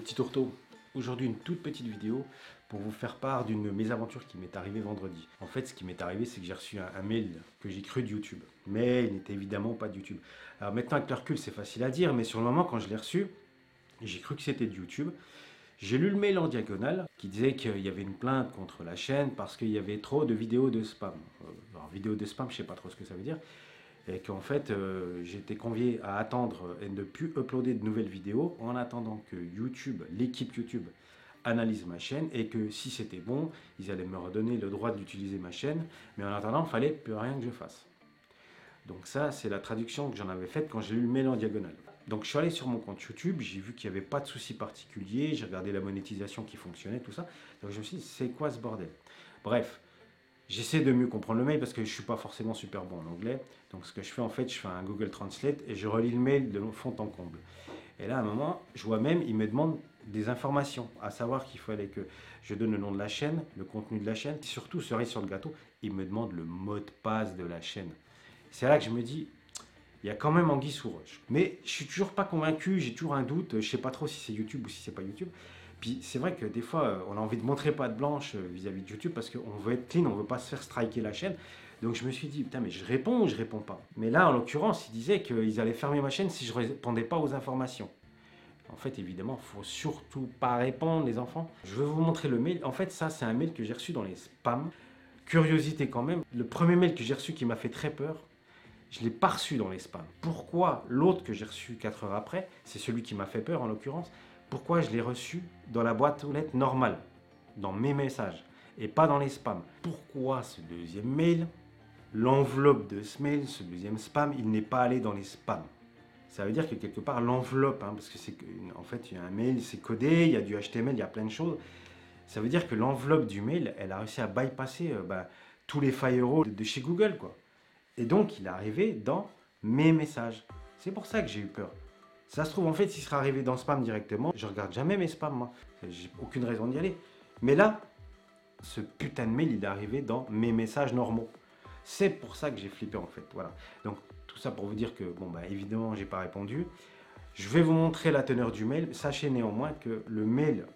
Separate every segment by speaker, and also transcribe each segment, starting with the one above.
Speaker 1: petits tourteaux, aujourd'hui une toute petite vidéo pour vous faire part d'une mésaventure qui m'est arrivée vendredi. En fait, ce qui m'est arrivé, c'est que j'ai reçu un mail que j'ai cru de YouTube, mais il n'était évidemment pas de YouTube. Alors maintenant, avec le recul, c'est facile à dire, mais sur le moment, quand je l'ai reçu, j'ai cru que c'était de YouTube. J'ai lu le mail en diagonale qui disait qu'il y avait une plainte contre la chaîne parce qu'il y avait trop de vidéos de spam. Alors, vidéos de spam, je ne sais pas trop ce que ça veut dire. Et qu'en fait, j'ai été convié à attendre et ne plus uploader de nouvelles vidéos en attendant que YouTube, l'équipe YouTube, analyse ma chaîne et que si c'était bon, ils allaient me redonner le droit d'utiliser ma chaîne. Mais en attendant, il ne fallait plus rien que je fasse. Donc ça, c'est la traduction que j'en avais faite quand j'ai lu le mail en diagonale. Donc je suis allé sur mon compte YouTube, j'ai vu qu'il n'y avait pas de souci particulier, j'ai regardé la monétisation qui fonctionnait, tout ça. Donc je me suis dit, c'est quoi ce bordel? Bref, j'essaie de mieux comprendre le mail parce que je ne suis pas forcément super bon en anglais. Donc ce que je fais en fait, je fais un Google Translate et je relis le mail de fond en comble. Et là, à un moment, je vois même, il me demande des informations, à savoir qu'il fallait que je donne le nom de la chaîne, le contenu de la chaîne, et surtout, cerise sur le gâteau, il me demande le mot de passe de la chaîne. C'est là que je me dis, il y a quand même anguille sous roche. Mais je suis toujours pas convaincu, j'ai toujours un doute, je sais pas trop si c'est YouTube ou si c'est pas YouTube. Puis c'est vrai que des fois, on a envie de montrer patte blanche vis-à-vis de YouTube parce qu'on veut être clean, on veut pas se faire striker la chaîne. Donc je me suis dit, putain, mais je réponds ou je réponds pas? Mais là, en l'occurrence, ils disaient qu'ils allaient fermer ma chaîne si je répondais pas aux informations. En fait, évidemment, il faut surtout pas répondre, les enfants. Je vais vous montrer le mail. En fait, ça, c'est un mail que j'ai reçu dans les spams. Curiosité quand même, le premier mail que j'ai reçu qui m'a fait très peur, je ne l'ai pas reçu dans les spams. Pourquoi l'autre que j'ai reçu 4 heures après, c'est celui qui m'a fait peur en l'occurrence, pourquoi je l'ai reçu dans la boîte aux lettres normale, dans mes messages, et pas dans les spams? Pourquoi ce deuxième mail, l'enveloppe de ce mail, ce deuxième spam, il n'est pas allé dans les spams? Ça veut dire que quelque part l'enveloppe, parce que c'est en fait il y a un mail, c'est codé, il y a du HTML, il y a plein de choses. Ça veut dire que l'enveloppe du mail, elle a réussi à bypasser tous les firewalls de chez Google, quoi. Et donc, il est arrivé dans mes messages. C'est pour ça que j'ai eu peur. Ça se trouve, en fait, s'il serait arrivé dans spam directement, je regarde jamais mes spams, moi. J'ai aucune raison d'y aller. Mais là, ce putain de mail, il est arrivé dans mes messages normaux. C'est pour ça que j'ai flippé, en fait. Voilà. Donc, tout ça pour vous dire que, bon, bah, évidemment, j'ai pas répondu. Je vais vous montrer la teneur du mail. Sachez néanmoins que le mail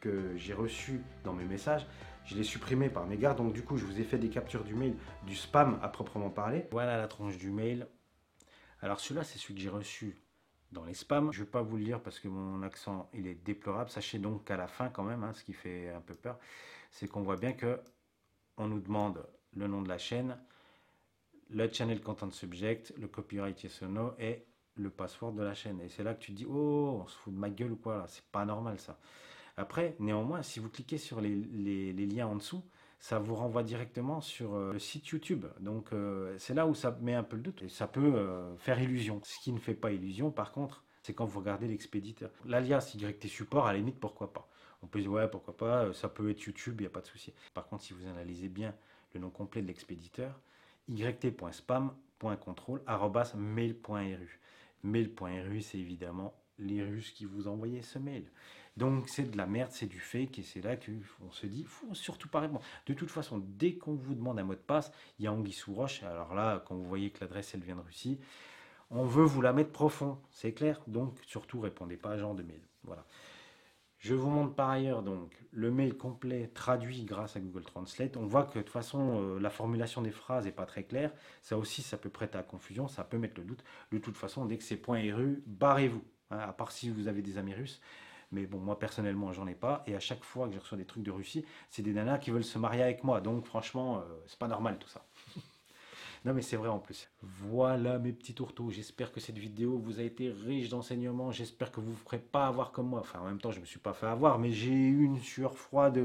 Speaker 1: que j'ai reçu dans mes messages, je l'ai supprimé par mégarde. Donc du coup, je vous ai fait des captures du mail, du spam à proprement parler. Voilà la tronche du mail. Alors celui-là, c'est celui que j'ai reçu dans les spams. Je ne vais pas vous le lire parce que mon accent, il est déplorable. Sachez donc qu'à la fin quand même, ce qui fait un peu peur, c'est qu'on voit bien que on nous demande le nom de la chaîne, le channel content subject, le copyright yes or no et le password de la chaîne. Et c'est là que tu te dis, oh, on se fout de ma gueule ou quoi là, c'est pas normal ça. Après, néanmoins, si vous cliquez sur les liens en dessous, ça vous renvoie directement sur le site YouTube. Donc c'est là où ça met un peu le doute et ça peut faire illusion. Ce qui ne fait pas illusion, par contre, c'est quand vous regardez l'expéditeur. L'alias YT support, à la limite, pourquoi pas. On peut se dire, ouais, pourquoi pas, ça peut être YouTube, il n'y a pas de souci. Par contre, si vous analysez bien le nom complet de l'expéditeur, yt.spam.control@mail.ru. Mail.ru, c'est évidemment les Russes qui vous envoyaient ce mail. Donc c'est de la merde, c'est du fake, et c'est là qu'on se dit, faut surtout pas répondre. De toute façon, dès qu'on vous demande un mot de passe, il y a anguille sous roche. Alors là, quand vous voyez que l'adresse elle vient de Russie, on veut vous la mettre profond, c'est clair. Donc surtout répondez pas à ce genre de mail. Voilà. Je vous montre par ailleurs donc le mail complet traduit grâce à Google Translate. On voit que de toute façon la formulation des phrases n'est pas très claire. Ça aussi, ça peut prêter à confusion, ça peut mettre le doute. De toute façon, dès que c'est .ru, barrez-vous. À part si vous avez des amis russes. Mais bon, moi personnellement, j'en ai pas. Et à chaque fois que je reçois des trucs de Russie, c'est des nanas qui veulent se marier avec moi. Donc franchement, c'est pas normal tout ça. Non mais c'est vrai en plus. Voilà mes petits tourteaux, j'espère que cette vidéo vous a été riche d'enseignements, j'espère que vous ne vous ferez pas avoir comme moi. Enfin en même temps je ne me suis pas fait avoir, mais j'ai eu une sueur froide,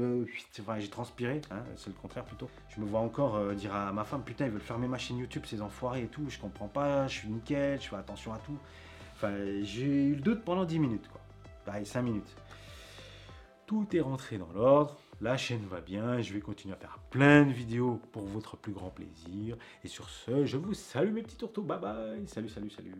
Speaker 1: enfin j'ai transpiré, c'est le contraire plutôt. Je me vois encore dire à ma femme, putain ils veulent fermer ma chaîne YouTube, ces enfoirés et tout, je comprends pas, je suis nickel, je fais attention à tout. Enfin j'ai eu le doute pendant 10 minutes quoi, allez 5 minutes. Tout est rentré dans l'ordre, la chaîne va bien, je vais continuer à faire plein de vidéos pour votre plus grand plaisir. Et sur ce, je vous salue mes petits tourteaux, bye bye, salut, salut, salut.